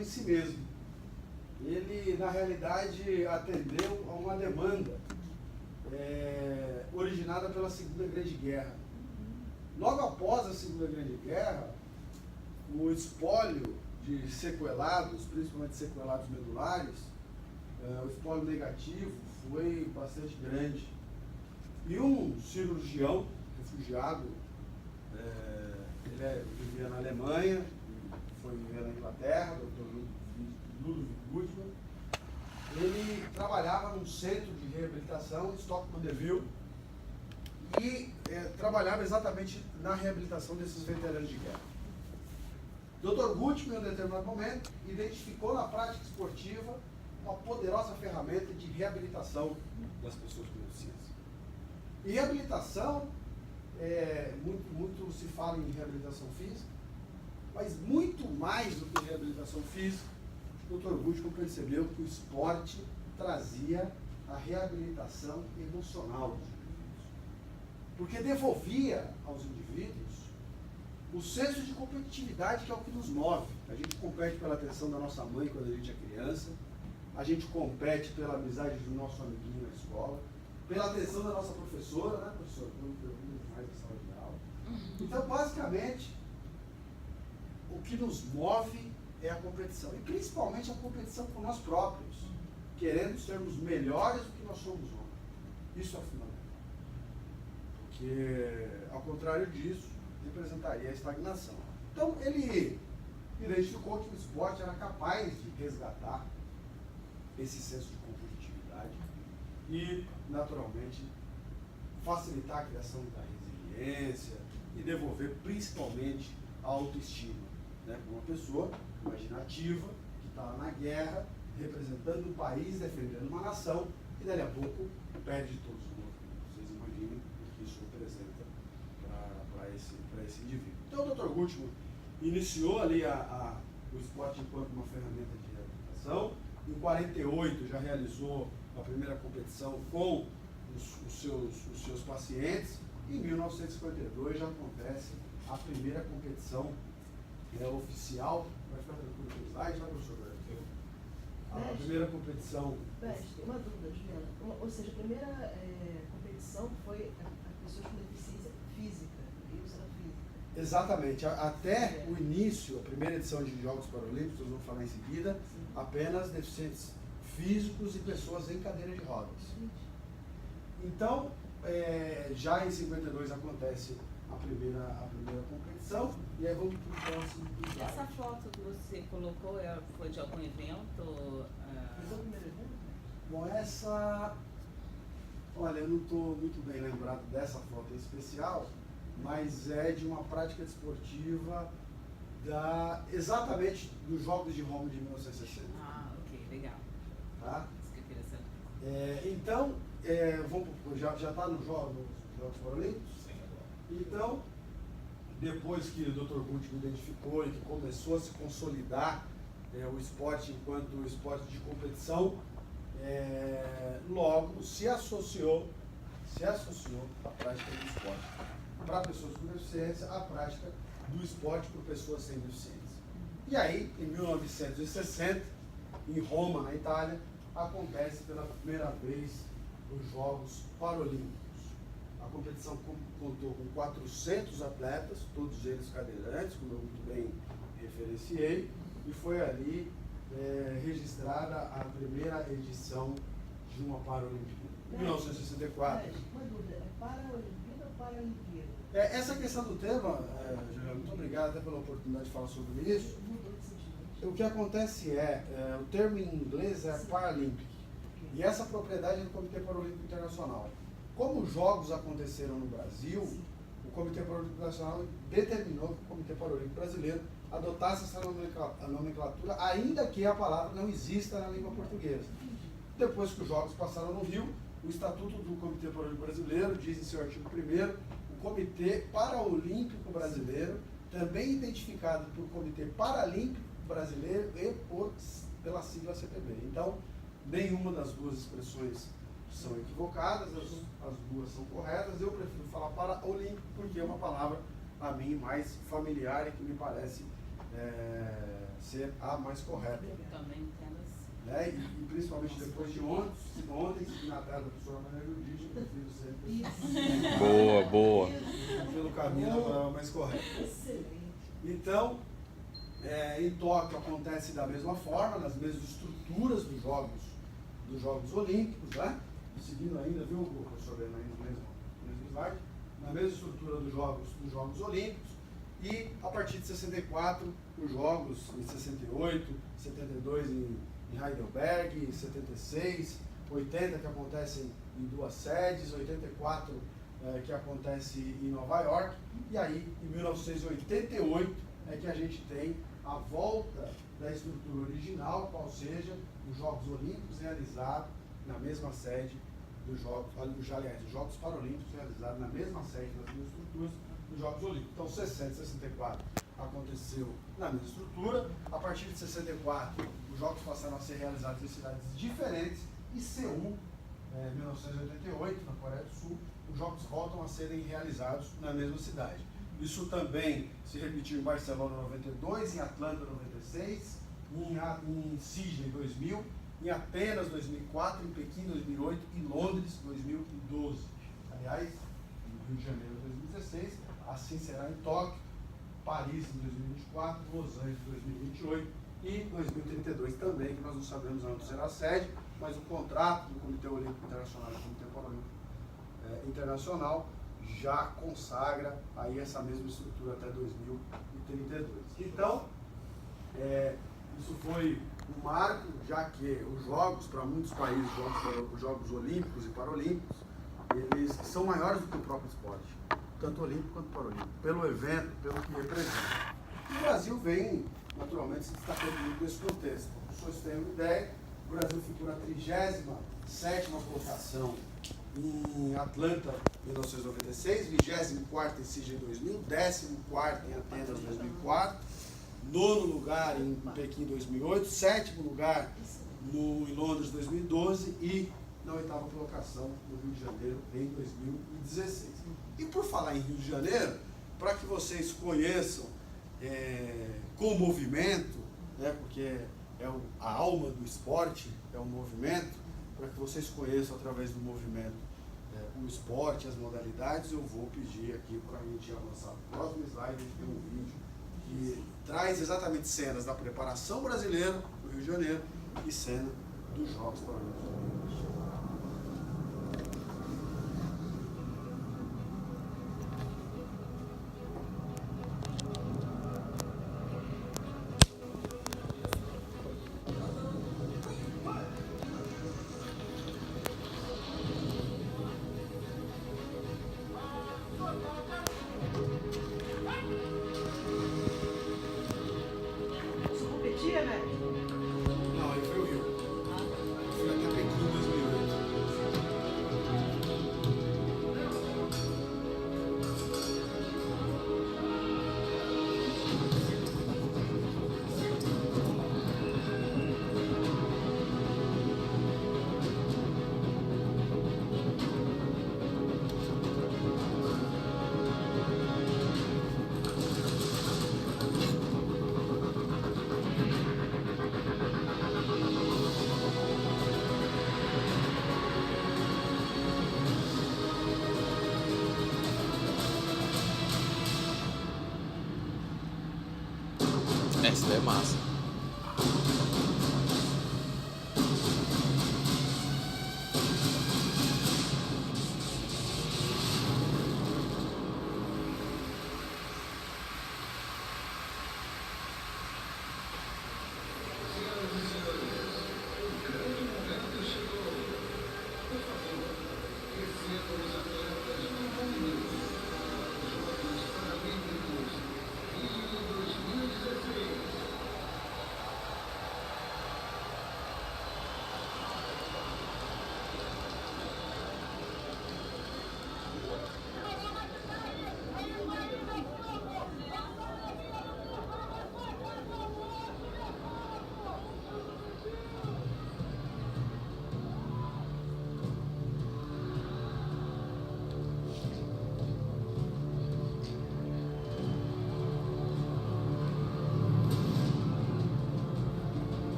em si mesmo. Ele, na realidade, atendeu a uma demanda originada pela Segunda Grande Guerra. Logo após a Segunda Grande Guerra, o espólio de sequelados, principalmente sequelados medulares, o espólio negativo foi bastante grande. E um cirurgião refugiado, ele vivia na Alemanha, foi viver na Inglaterra, o Dr. Ludwig Gutmann. Ele trabalhava num centro de reabilitação em Stockmann-Deville e trabalhava exatamente na reabilitação desses veteranos de guerra. Dr. Gutmann, em um determinado momento, identificou na prática esportiva uma poderosa ferramenta de reabilitação das pessoas com deficiência. E reabilitação, muito se fala em reabilitação física, mas muito mais do que reabilitação física, o Dr. Gutmann percebeu que o esporte trazia a reabilitação emocional dos indivíduos. Porque devolvia aos indivíduos o senso de competitividade, que é o que nos move. A gente compete pela atenção da nossa mãe quando a gente é criança, a gente compete pela amizade do nosso amiguinho na escola, pela atenção da nossa professora, né, professora? Quando pergunta mais a sala de aula. Então, basicamente, o que nos move é a competição, e principalmente a competição com nós próprios, querendo sermos melhores do que nós somos ontem. Isso é fundamental. Porque, ao contrário disso, representaria a estagnação. Então, ele identificou que o esporte era capaz de resgatar esse senso de competitividade e, naturalmente, facilitar a criação da resiliência e devolver, principalmente, a autoestima. Né? Uma pessoa imaginativa que está lá na guerra, representando um país, defendendo uma nação, e dali a pouco perde todos os movimentos. Vocês imaginem o que isso representa para esse indivíduo. Então, o Dr. Gutmann iniciou ali o esporte enquanto uma ferramenta de reabilitação. Em 48 já realizou a primeira competição com os seus pacientes. Em 1952 já acontece a primeira competição oficial. Vai ficar tranquilo com o slide, né, professor? A primeira competição. Tem uma dúvida, Juliana. Ou seja, a primeira competição foi a pessoas com deficiência física, isso era física. Exatamente. Até o início, a primeira edição de Jogos Paralímpicos, nós vamos falar em seguida, apenas deficientes físicos e pessoas em cadeira de rodas. Então, já em 52 acontece a primeira competição, e aí vamos para o próximo slide. Essa foto que você colocou foi de algum evento? Foi o primeiro evento? Bom, olha, eu não estou muito bem lembrado dessa foto em especial, mas é de uma prática desportiva exatamente dos Jogos de Roma de 1960. Ah, ok, legal. Tá? Isso que eu queria saber. Então, já está nos Jogos Paralímpicos? Sim, agora. Então, depois que o Dr. Gutmann identificou e que começou a se consolidar o esporte enquanto esporte de competição, logo se associou à prática do esporte para pessoas com deficiência, à prática do esporte por pessoas sem deficiência. E aí, em 1960, em Roma, na Itália, acontece pela primeira vez os Jogos Paralímpicos. A competição contou com 400 atletas, todos eles cadeirantes, como eu muito bem referenciei, e foi ali registrada a primeira edição de uma Paralimpíada. Em 1964. Uma dúvida, é Paralimpíada ou Paralimpíada? Essa questão do tema, Juliana, muito obrigado até pela oportunidade de falar sobre isso. Mudou de sentido. O que acontece o termo em inglês é Paralympic, e essa propriedade é do Comitê Paralímpico Internacional. Como os Jogos aconteceram no Brasil, o Comitê Paralímpico Internacional determinou que o Comitê Paralímpico Brasileiro adotasse essa nomenclatura, ainda que a palavra não exista na língua portuguesa. Depois que os Jogos passaram no Rio, o Estatuto do Comitê Paralímpico Brasileiro diz em seu artigo 1º, o Comitê Paralímpico Brasileiro, também identificado por Comitê Paralímpico Brasileiro e pela sigla CPB. Então, nenhuma das duas expressões são equivocadas, as duas são corretas. Eu prefiro falar Paralímpico porque é uma palavra, a mim, mais familiar e que me parece ser a mais correta. Também entendo assim. Né? E principalmente depois de ontem que na terra da professora Maria Judite, eu prefiro sempre Boa. pelo caminho da palavra mais correta. Excelente. Então, em Tóquio acontece da mesma forma, nas mesmas estruturas dos Jogos Olímpicos, né? Seguindo ainda, viu, professor Breno, aí no mesmo slide, na mesma estrutura dos Jogos Olímpicos, e a partir de 64, os Jogos em 68, 72 em Heidelberg, 76, 80 que acontecem em 2 sedes, 84 que acontece em Nova York, e aí em 1988 é que a gente tem a volta da estrutura original, qual seja os Jogos Olímpicos realizados na mesma sede dos Jogos Paralímpicos realizados na mesma sede, nas mesmas estruturas dos Jogos Olímpicos. Então, 60 e 64 aconteceu na mesma estrutura. A partir de 64, os Jogos passaram a ser realizados em cidades diferentes, e Seul, 1988, na Coreia do Sul, os Jogos voltam a serem realizados na mesma cidade. Isso também se repetiu em Barcelona 92, em Atlanta 96, em Sydney 2000, em Atenas 2004, em Pequim 2008 e Londres 2012. Aliás, no Rio de Janeiro 2016, assim será em Tóquio, Paris em 2024, Los Angeles em 2028 e 2032 também, que nós não sabemos onde será a sede, mas o contrato do Comitê Olímpico Internacional e do Comitê Paralímpico Internacional já consagra aí essa mesma estrutura até 2032. Então, isso foi um marco, já que os Jogos, para muitos países, os Jogos Olímpicos e Paralímpicos, eles são maiores do que o próprio esporte, tanto olímpico quanto paralímpico, pelo evento, pelo que representa. E o Brasil vem, naturalmente, se destacando muito nesse contexto. Para os senhores terem uma ideia, o Brasil ficou na 37ª colocação em Atlanta, 1996, 24ª em Sydney 2000, 14º em Atenas 2004, 9º lugar em Pequim 2008, 7º lugar em Londres 2012 e na 8ª colocação no Rio de Janeiro em 2016. E por falar em Rio de Janeiro, para que vocês conheçam com o movimento, né, porque a alma do esporte é o movimento, para que vocês conheçam através do movimento o esporte, as modalidades, eu vou pedir aqui para a gente avançar no próximo slide. A gente tem um vídeo que traz exatamente cenas da preparação brasileira do Rio de Janeiro e cena dos Jogos Paralímpicos. Não, aí foi o Rio. Eu fui até Pequim em 2008. Essa daí é massa.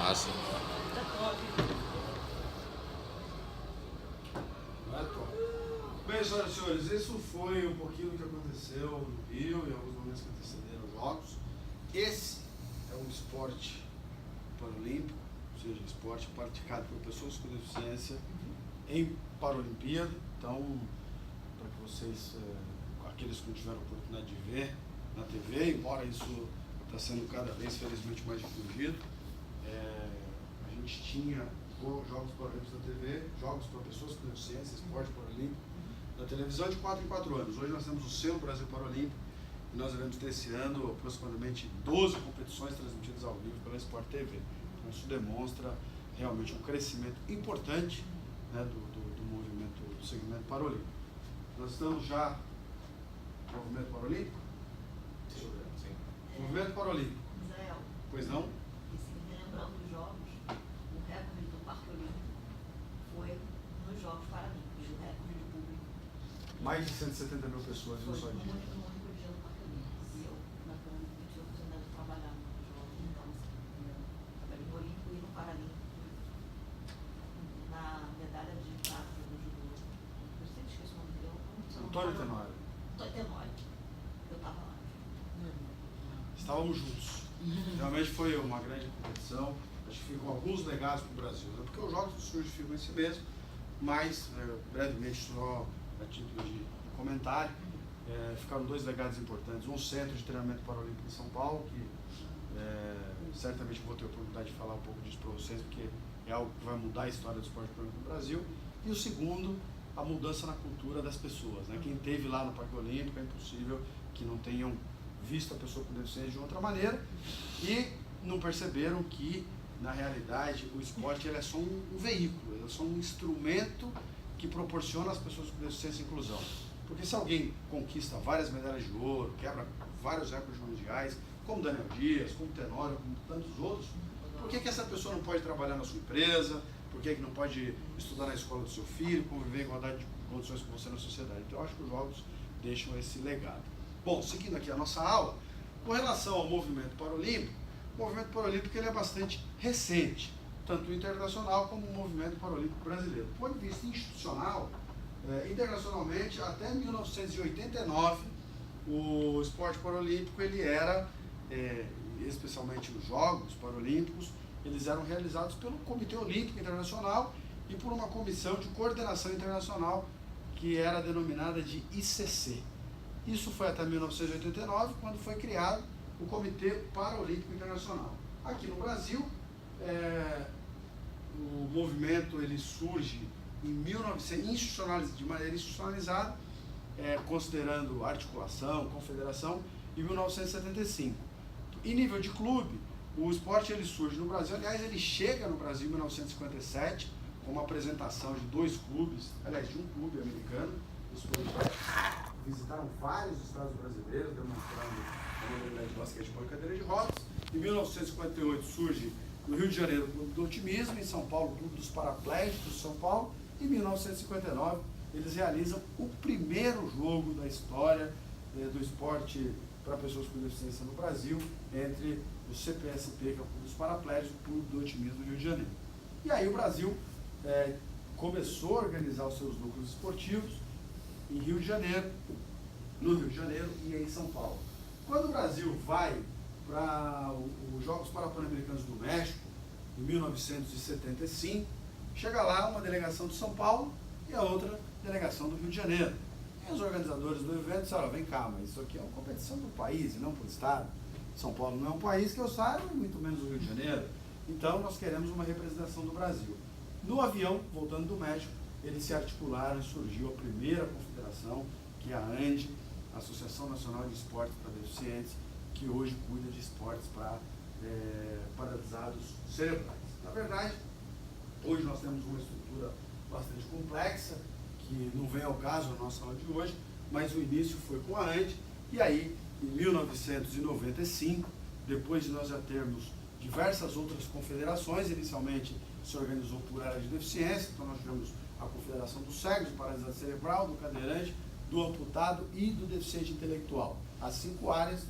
Massa. Não é top? Bem, senhoras e senhores, isso foi um pouquinho do que aconteceu no Rio e alguns momentos que antecederam os Jogos. Esse é um esporte paralímpico, ou seja, esporte praticado por pessoas com deficiência em Paralimpíada. Então, para que vocês, aqueles que não tiveram a oportunidade de ver na TV, embora isso está sendo cada vez, felizmente, mais difundido, a gente tinha Jogos Paralímpicos na TV, Jogos para pessoas com deficiência, esporte paralímpico, na televisão de 4 em 4 anos. Hoje nós temos o selo Brasil Paralímpico e nós iremos ter esse ano aproximadamente 12 competições transmitidas ao vivo pela Sport TV. Então isso demonstra realmente um crescimento importante, né, do movimento, do segmento paralímpico. Nós estamos já no movimento paralímpico? Sim. Movimento paralímpico. Israel, Pois não? e se me lembrando dos Jogos, o recorde do Parque Olímpico foi nos Jogos Paralímpicos, o recorde de público. Mais de 170 mil pessoas em um Foi só no dia. único dia do Parque Olímpico. E eu, na Paralímpica, tive a oportunidade de trabalhar nos Jogos, então, trabalhei no Olímpico e no Paralímpico, na medalha de prata do judô. Eu sempre esqueço o nome dele. Antônio Tenório. Antônio Tenório. Eu estava lá. Estávamos juntos. Realmente foi uma grande competição. Acho que ficam alguns legados para o Brasil, né? Porque os jogos surgem ficam em si mesmo, mas brevemente, só a título de comentário, ficaram 2 legados importantes. Um centro de treinamento paralímpico em São Paulo, que certamente vou ter a oportunidade de falar um pouco disso para vocês, porque é algo que vai mudar a história do esporte paralímpico no Brasil. E o segundo, a mudança na cultura das pessoas, né? Quem esteve lá no Parque Olímpico, é impossível que não tenham visto a pessoa com deficiência de outra maneira e não perceberam que, na realidade, o esporte ele é só um veículo, ele é só um instrumento que proporciona às pessoas com deficiência inclusão. Porque se alguém conquista várias medalhas de ouro, quebra vários recordes mundiais, como Daniel Dias, como Tenório, como tantos outros, por que essa pessoa não pode trabalhar na sua empresa? Por que não pode estudar na escola do seu filho, conviver em igualdade de condições com você na sociedade? Então, eu acho que os Jogos deixam esse legado. Bom, seguindo aqui a nossa aula, com relação ao movimento paralímpico, o movimento paralímpico ele é bastante recente, tanto internacional como o movimento paralímpico brasileiro. Do ponto de vista institucional, internacionalmente, até 1989, o esporte paralímpico ele era, especialmente os Jogos Paralímpicos, eles eram realizados pelo Comitê Olímpico Internacional e por uma comissão de coordenação internacional que era denominada de ICC. Isso foi até 1989, quando foi criado o Comitê Paralímpico Internacional. Aqui no Brasil, o movimento ele surge em 1900, de maneira institucionalizada, considerando articulação, confederação, em 1975. Em nível de clube, o esporte ele surge no Brasil, aliás, ele chega no Brasil em 1957, com uma apresentação de 2 clubes, aliás, de um clube americano, os clubes visitaram vários estados brasileiros, demonstrando a modalidade de basquetebol e cadeira de rodas. Em 1958 surge no Rio de Janeiro o Clube do Otimismo, em São Paulo o Clube dos Paraplégicos de São Paulo, e em 1959 eles realizam o primeiro jogo da história do esporte para pessoas com deficiência no Brasil, entre o CPSP, que é o Clube dos Paraplégicos, e o Clube do Otimismo do Rio de Janeiro. E aí o Brasil começou a organizar os seus núcleos esportivos em Rio de Janeiro, no Rio de Janeiro e em São Paulo. Quando o Brasil vai para os Jogos Pan-Americanos do México, em 1975, chega lá uma delegação de São Paulo e a outra delegação do Rio de Janeiro. E os organizadores do evento disseram, vem cá, mas isso aqui é uma competição do país e não para o estado. São Paulo não é um país que eu saiba, e muito menos o Rio de Janeiro. Então nós queremos uma representação do Brasil. No avião, voltando do México, eles se articularam e surgiu a primeira confederação, que é a ANDE, Associação Nacional de Esportes para Deficientes, que hoje cuida de esportes para paralisados cerebrais. Na verdade, hoje nós temos uma estrutura bastante complexa, que não vem ao caso na nossa aula de hoje, mas o início foi com a ANDE, e aí, em 1995, depois de nós já termos diversas outras confederações, inicialmente se organizou por área de deficiência, então nós tivemos a Confederação do Cego, do Paralisado Cerebral, do Cadeirante, do Amputado e do Deficiente Intelectual. As 5 áreas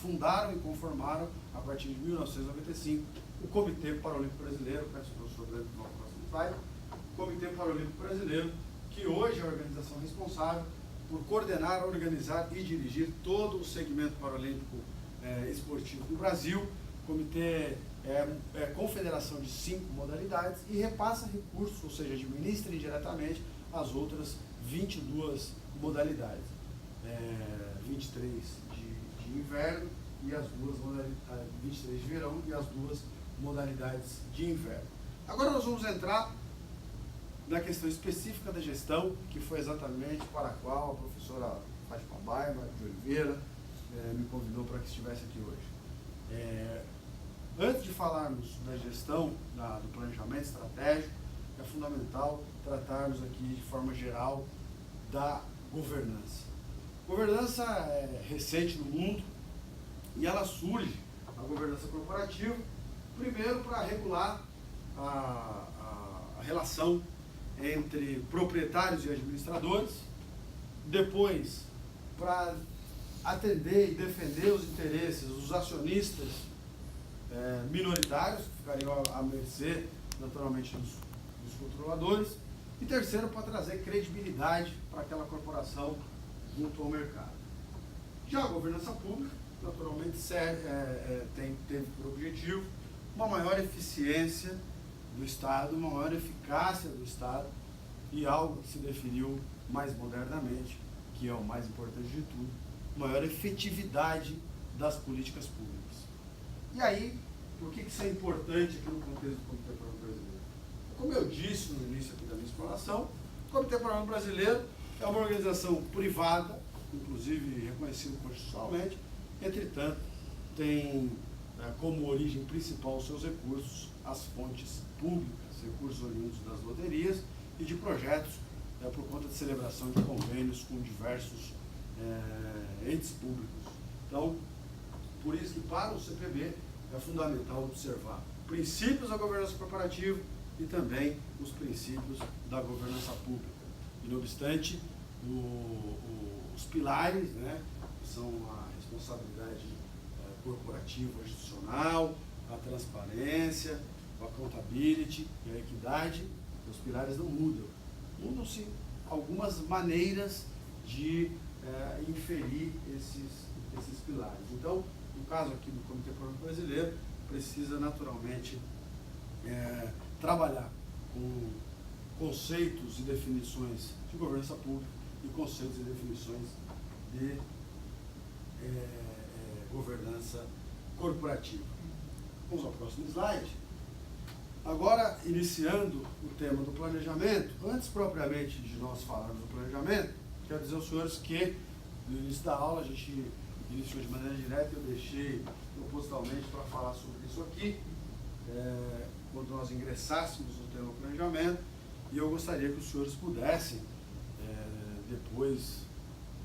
fundaram e conformaram, a partir de 1995, o Comitê Paralímpico Brasileiro, peço ao professor Breno para o próximo slide, o Comitê Paralímpico Brasileiro, que hoje é a organização responsável por coordenar, organizar e dirigir todo o segmento paralímpico esportivo do Brasil. O comitê é confederação de 5 modalidades e repassa recursos, ou seja, administra indiretamente as outras 22 modalidades. 23 de inverno e as duas modalidades, 23 de verão e as duas modalidades de inverno. Agora nós vamos entrar na questão específica da gestão, que foi exatamente para a qual a professora Fátima Baima de Oliveira me convidou para que estivesse aqui hoje. Antes de falarmos da gestão, do planejamento estratégico, é fundamental tratarmos aqui de forma geral da governança. Governança é recente no mundo e ela surge, a governança corporativa, primeiro para regular a relação entre proprietários e administradores, depois para atender e defender os interesses dos acionistas minoritários, que ficariam à mercê, naturalmente, dos controladores, e terceiro, para trazer credibilidade para aquela corporação junto ao mercado. Já a governança pública, naturalmente, teve por objetivo uma maior eficiência do Estado, uma maior eficácia do Estado e algo que se definiu mais modernamente, que é o mais importante de tudo, maior efetividade das políticas públicas. E aí, por que isso é importante aqui no contexto do Comitê Paralímpico Brasileiro? Como eu disse no início aqui da minha explanação, o Comitê Paralímpico Brasileiro é uma organização privada, inclusive reconhecida constitucionalmente, entretanto, tem como origem principal os seus recursos as fontes públicas, recursos oriundos das loterias e de projetos por conta de celebração de convênios com diversos entes públicos. Então, por isso que para o CPB é fundamental observar princípios da governança corporativa e também os princípios da governança pública. E, não obstante, os pilares, que são a responsabilidade corporativa institucional, a transparência, o accountability e a equidade, os pilares não mudam. Mudam-se algumas maneiras de inferir esses pilares. Então, no caso aqui do Comitê Paralímpico Brasileiro, precisa naturalmente trabalhar com conceitos e definições de governança pública e conceitos e definições de governança corporativa. Vamos ao próximo slide. Agora, iniciando o tema do planejamento, antes propriamente de nós falarmos do planejamento, quero dizer aos senhores que no início da aula a gente iniciou de maneira direta, eu deixei propositalmente para falar sobre isso aqui, quando nós ingressássemos no tema do planejamento, e eu gostaria que os senhores pudessem, depois,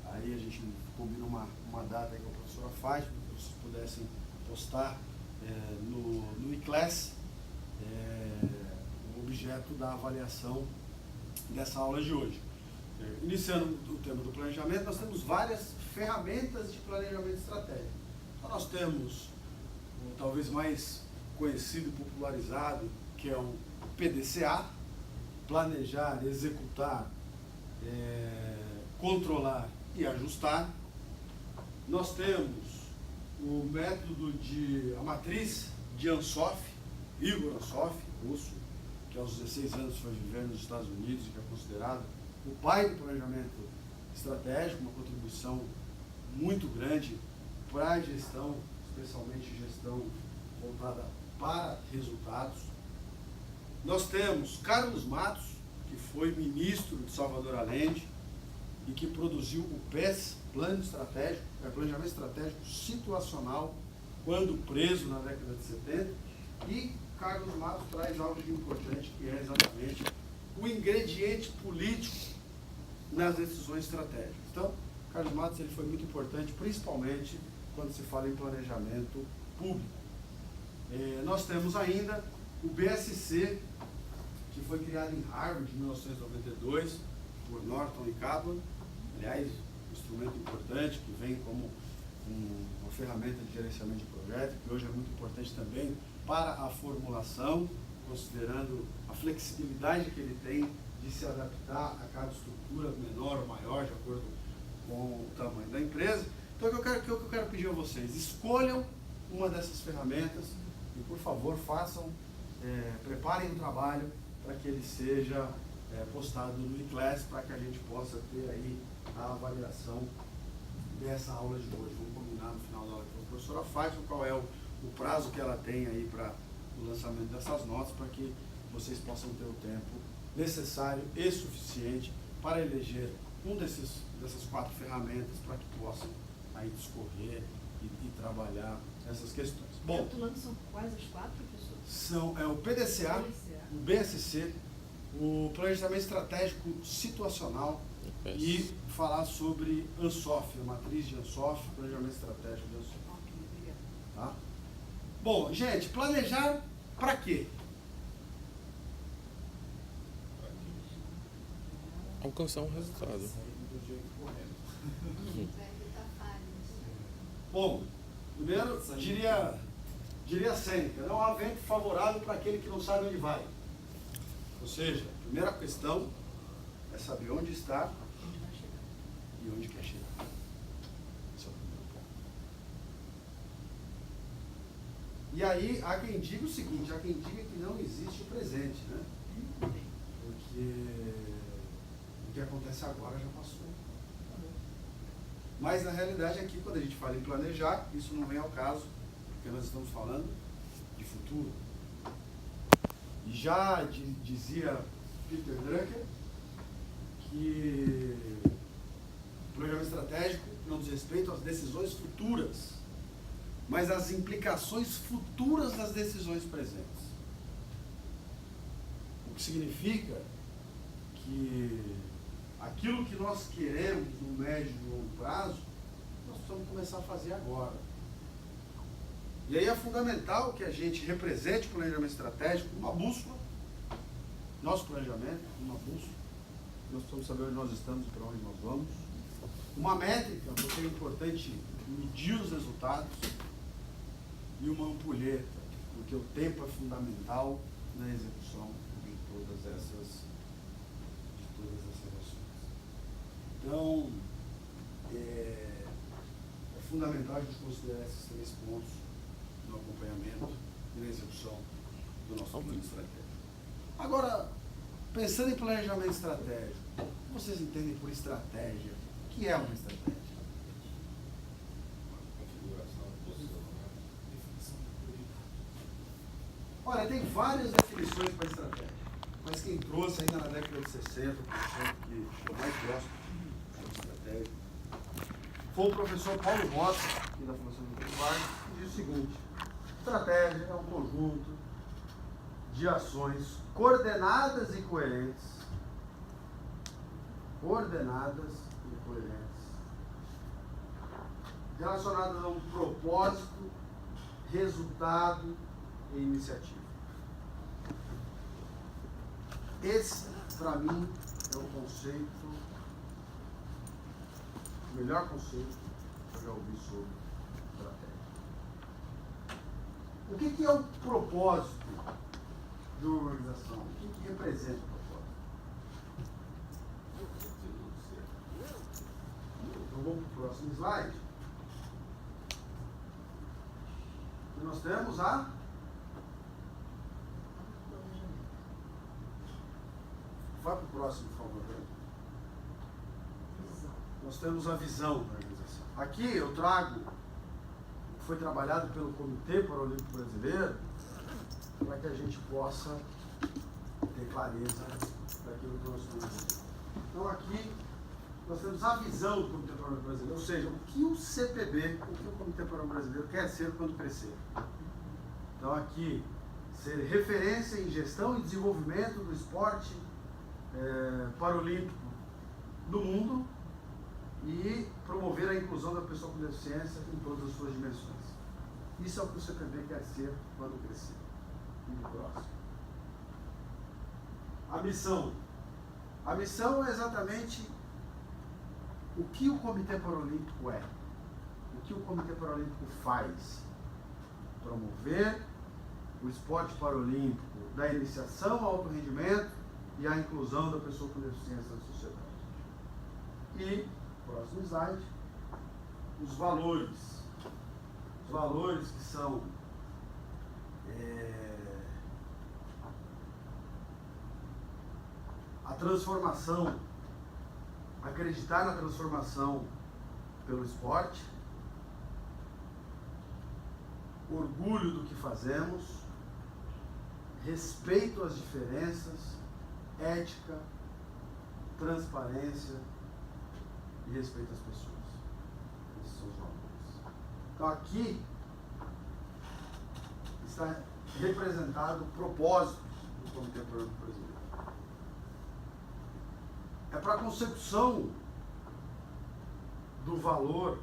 aí a gente combina uma data com a professora Fátima, que vocês pudessem postar no e-class o objeto da avaliação dessa aula de hoje. Iniciando o tema do planejamento, nós temos várias ferramentas de planejamento estratégico. Então nós temos o talvez mais conhecido e popularizado, que é o PDCA, planejar, executar, controlar e ajustar. Nós temos o método a matriz de Ansoff, Igor Ansoff, russo, que aos 16 anos foi viver nos Estados Unidos e que é considerado o pai do planejamento estratégico, uma contribuição muito grande para a gestão, especialmente gestão voltada para resultados. Nós temos Carlos Matos, que foi ministro de Salvador Allende e que produziu o PES, Plano Estratégico, Planejamento Estratégico Situacional, quando preso na década de 70, e Carlos Matos traz algo de importante, que é exatamente o ingrediente político nas decisões estratégicas. Então, Carlos Matos ele foi muito importante, principalmente quando se fala em planejamento público. Nós temos ainda o BSC, que foi criado em Harvard em 1992, por Norton e Kaplan, aliás, um instrumento importante que vem como uma ferramenta de gerenciamento de projeto, que hoje é muito importante também para a formulação, considerando a flexibilidade que ele tem de se adaptar a cada estrutura, menor ou maior, de acordo com o tamanho da empresa. Então, o que eu quero pedir a vocês? Escolham uma dessas ferramentas e, por favor, preparem um trabalho para que ele seja postado no eClass, para que a gente possa ter aí a avaliação dessa aula de hoje. Vamos combinar no final da aula com a professora Fátima qual é o prazo que ela tem aí para o lançamento dessas notas, para que vocês possam ter o tempo necessário e suficiente para eleger dessas 4 ferramentas para que possam aí discorrer e trabalhar essas questões. Bom, Recapitulando, são quais as 4, professor? são o PDCA, o BSC, o Planejamento Estratégico Situacional e falar sobre ANSOF, a matriz de ANSOF, Planejamento Estratégico de ANSOF. Ok, obrigada. Tá? Bom, gente, planejar para quê? Alcançar um resultado. Bom, primeiro, diria Sêneca, não há vento favorável para aquele que não sabe onde vai. Ou seja, a primeira questão é saber onde está Onde vai chegar? e onde quer chegar. Esse é o primeiro ponto. E aí, há quem diga o seguinte, há quem diga que não existe o presente, né? Porque o que acontece agora já passou. Mas, na realidade, aqui, quando a gente fala em planejar, isso não vem ao caso, porque nós estamos falando de futuro. E já dizia Peter Drucker que o planejamento estratégico não diz respeito às decisões futuras, mas às implicações futuras das decisões presentes. O que significa que aquilo que nós queremos no médio e longo prazo, nós precisamos começar a fazer agora. E aí é fundamental que a gente represente o planejamento estratégico uma bússola, nosso planejamento, uma bússola. Nós precisamos saber onde nós estamos e para onde nós vamos. Uma métrica, porque é importante medir os resultados. E uma ampulheta, porque o tempo é fundamental na execução de todas essas ações. Então, é fundamental a gente considerar esses 3 pontos no acompanhamento e na execução do nosso plano estratégico. Agora, pensando em planejamento estratégico, o que vocês entendem por estratégia? O que é uma estratégia? Olha, tem várias definições para estratégia, mas quem trouxe ainda na década de 60, o professor que eu mais gosto de estratégia, foi o professor Paulo Mota, aqui da Fundação do Vargas, que diz o seguinte: estratégia é um conjunto de ações coordenadas e coerentes, relacionadas a um propósito, resultado e iniciativa. Esse, para mim, é o conceito, o melhor conceito que eu já ouvi sobre estratégia. O que é o propósito de uma organização? O que representa o propósito? Então vamos para o próximo slide. E nós temos a vai para o próximo, por favor. Nós temos a visão da organização. Aqui eu trago o que foi trabalhado pelo Comitê Paralímpico Brasileiro para que a gente possa ter clareza daquilo que nós estamos fazendo. Então aqui nós temos a visão do Comitê Paralímpico Brasileiro, ou seja, o que o CPB, o que o Comitê Paralímpico Brasileiro quer ser quando crescer. Então aqui, ser referência em gestão e desenvolvimento do esporte paralímpico do mundo e promover a inclusão da pessoa com deficiência em todas as suas dimensões. Isso é o que o CPB quer ser quando crescer. E próximo. A missão. A missão é exatamente o que o Comitê Paralímpico é. O que o Comitê Paralímpico faz? Promover o esporte paralímpico da iniciação ao alto rendimento e a inclusão da pessoa com deficiência na sociedade. E, próximo slide, os valores. Os valores que são a transformação, acreditar na transformação pelo esporte, orgulho do que fazemos, respeito às diferenças, ética, transparência e respeito às pessoas. Esses são os valores. Então aqui está representado o propósito do Comitê Paralímpico Brasileiro. É para a consecução do valor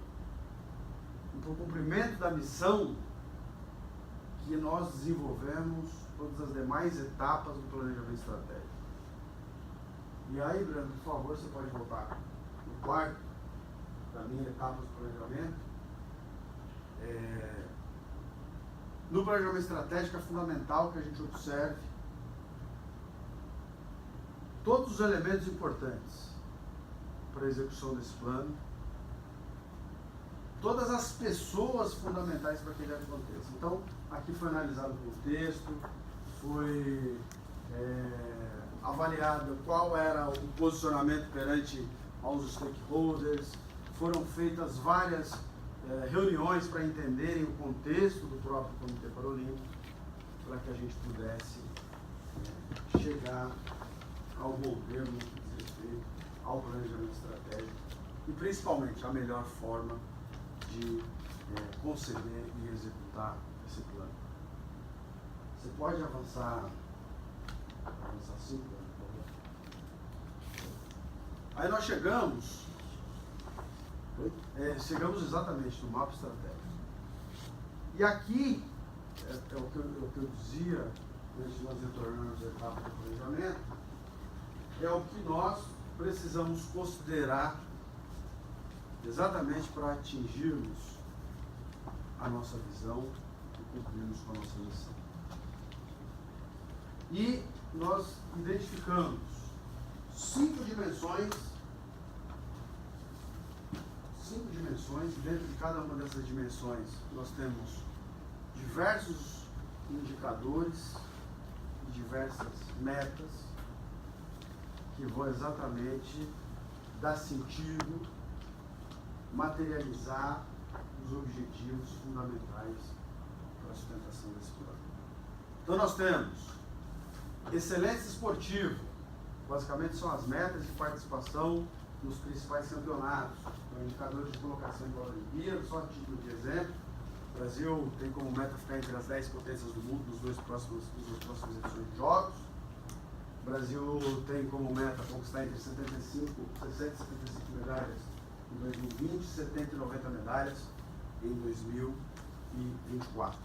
e para o cumprimento da missão que nós desenvolvemos todas as demais etapas do planejamento estratégico. E aí, Brando, por favor, você pode voltar no quarto, da minha etapa do planejamento. No planejamento estratégico é fundamental que a gente observe todos os elementos importantes para a execução desse plano, todas as pessoas fundamentais para que ele aconteça. Então, aqui foi analisado o contexto, foi avaliado qual era o posicionamento perante aos stakeholders, foram feitas várias reuniões para entenderem o contexto do próprio Comitê Paralímpico, para que a gente pudesse chegar ao modelo que diz respeito ao planejamento estratégico e principalmente a melhor forma de conceber e executar esse plano. Você pode avançar 5, por favor. Aí nós chegamos exatamente no mapa estratégico. E aqui, é o que eu dizia antes de nós retornarmos à etapa do planejamento, é o que nós precisamos considerar exatamente para atingirmos a nossa visão e cumprirmos com a nossa missão. E nós identificamos 5 dimensões, e dentro de cada uma dessas dimensões nós temos diversos indicadores e diversas metas que vão exatamente dar sentido, materializar os objetivos fundamentais para a sustentação desse plano. Então nós temos excelência esportiva, basicamente são as metas de participação nos principais campeonatos, indicadores de colocação em Paralimpíadas, só a título de exemplo. O Brasil tem como meta ficar entre as 10 potências do mundo nas duas próximas edições de Jogos. O Brasil tem como meta conquistar entre 60 e 75 medalhas em 2020, 70 e 90 medalhas em 2024.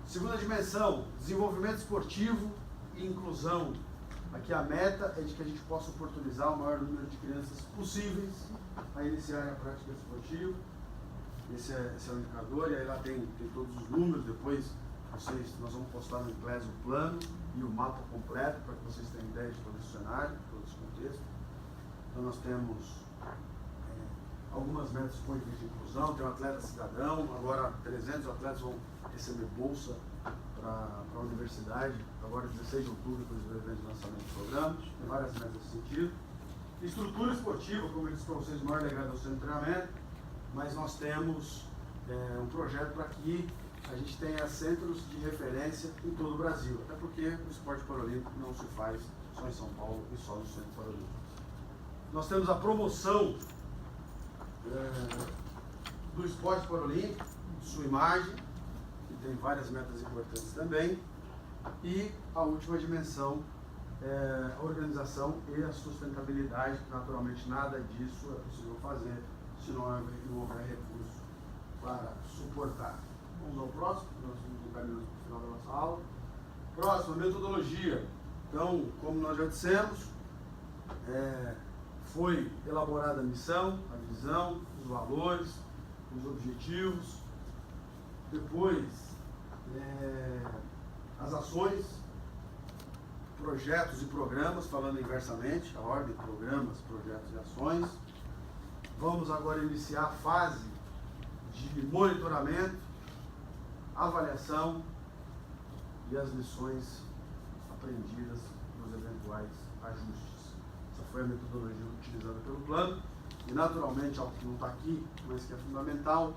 Segunda dimensão, desenvolvimento esportivo e inclusão. Aqui a meta é de que a gente possa oportunizar o maior número de crianças possíveis a iniciarem a prática esportiva. Esse é o indicador, e aí lá tem todos os números. Depois nós vamos postar no Inclés o plano e o mapa completo para que vocês tenham ideia de todo esse cenário, de todo esse contexto. Então nós temos algumas metas com de inclusão, tem o atleta cidadão, agora 300 atletas vão receber bolsa para a universidade, agora 16 de outubro, depois do evento de lançamento do programa, tem várias metas nesse sentido. Estrutura esportiva, como eu disse para vocês, o maior legado é o centro de treinamento, mas nós temos um projeto para que a gente tenha centros de referência em todo o Brasil, até porque o esporte paralímpico não se faz só em São Paulo e só no centro paralímpico. Nós temos a promoção do esporte paralímpico, sua imagem, que tem várias metas importantes também, e a última dimensão é a organização e a sustentabilidade, que naturalmente nada disso é possível fazer se não houver recurso para suportar. Vamos ao próximo, nós estamos encaminhando para o final da nossa aula. Próximo, a metodologia. Então, como nós já dissemos, foi elaborada a missão, a visão, os valores, os objetivos, depois as ações, projetos e programas, falando inversamente, a ordem, programas, projetos e ações. Vamos agora iniciar a fase de monitoramento, avaliação e as lições aprendidas nos eventuais ajustes. Essa foi a metodologia utilizada pelo plano e, naturalmente, algo que não está aqui, mas que é fundamental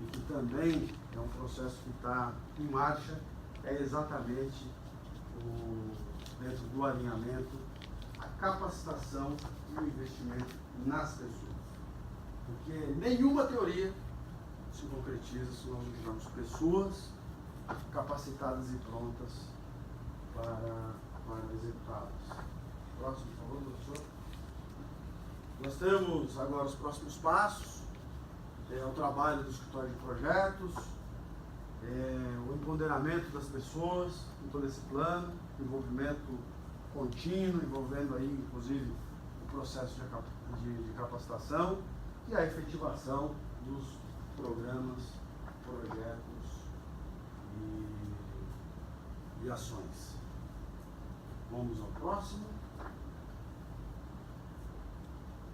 e que também é um processo que está em marcha, é exatamente dentro do alinhamento, a capacitação e o investimento nas pessoas. Porque nenhuma teoria se concretiza se nós não tivermos pessoas capacitadas e prontas para executá-las. Próximo, por favor, professor. Nós temos agora os próximos passos, o trabalho do escritório de projetos, o empoderamento das pessoas em todo esse plano, envolvimento contínuo, envolvendo aí, inclusive, o processo de capacitação e a efetivação dos programas, projetos e ações. Vamos ao próximo.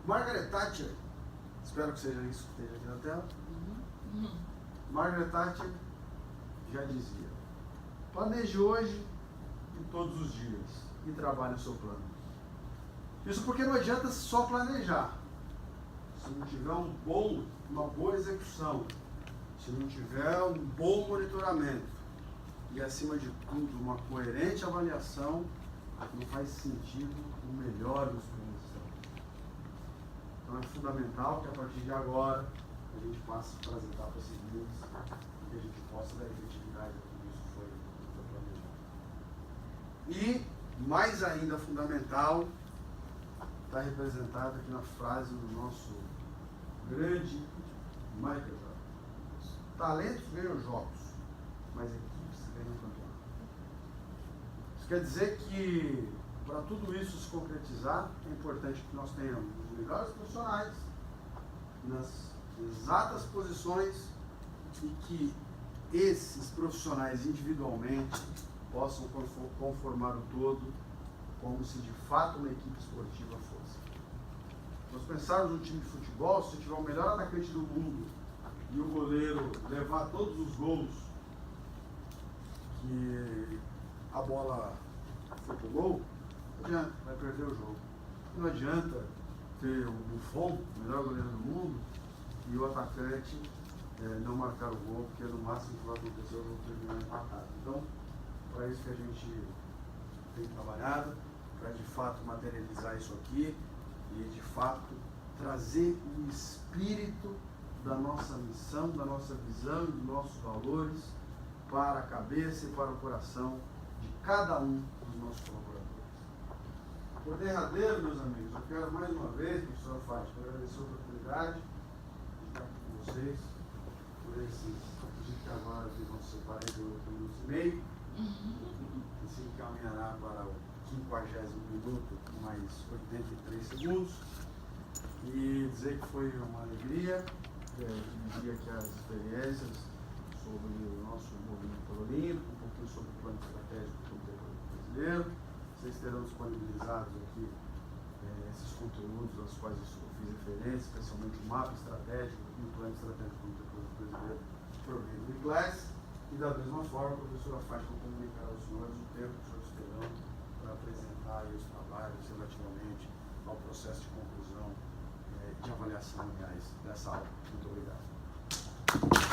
Margaret Thatcher, espero que seja isso que esteja aqui na tela. Margaret Thatcher já dizia: planeje hoje e todos os dias e trabalhe o seu plano. Isso porque não adianta só planejar. Se não tiver uma boa execução, se não tiver um bom monitoramento e, acima de tudo, uma coerente avaliação, não faz sentido o melhor dos planos. Então é fundamental que a partir de agora a gente passe para as etapas seguintes e que a gente possa dar efetividade a tudo isso que foi planejado. E, mais ainda fundamental, está representado aqui na frase do nosso grande Michael Jordan: talentos ganham jogos, mas equipes ganham campeonato. Isso quer dizer que, para tudo isso se concretizar, é importante que nós tenhamos os melhores profissionais nas exatas posições e que esses profissionais individualmente possam conformar o todo como se de fato uma equipe esportiva fosse. Nós pensarmos no time de futebol, se tiver o melhor atacante do mundo e o goleiro levar todos os gols que a bola foi pro gol, não adianta, vai perder o jogo. Não adianta ter o Buffon, o melhor goleiro do mundo, e o atacante não marcar o gol, porque no máximo que vai acontecer o jogo terminar empatado. Então, para isso que a gente tem trabalhado, para de fato materializar isso aqui e de fato trazer o espírito da nossa missão, da nossa visão e dos nossos valores para a cabeça e para o coração de cada um dos nossos colaboradores. Por derradeiro, meus amigos, eu quero mais uma vez, professor Fátima, agradecer a oportunidade de estar aqui com vocês por esses agora que vão ser 48 minutos e meio, que se encaminhará para o 50º minuto, mais 83 segundos, e dizer que foi uma alegria dividir aqui as experiências sobre o nosso movimento colorido, um pouquinho sobre o plano estratégico do Comitê Político Brasileiro. Vocês terão disponibilizados aqui esses conteúdos aos quais eu fiz referência, especialmente o mapa estratégico e o plano estratégico do Comitê Político Brasileiro por meio do Class. E da mesma forma, a professora Fátima comunicará aos senhores o tempo que os senhores terão para apresentar os trabalhos relativamente ao processo de conclusão de avaliação, aliás, dessa aula. Muito obrigado.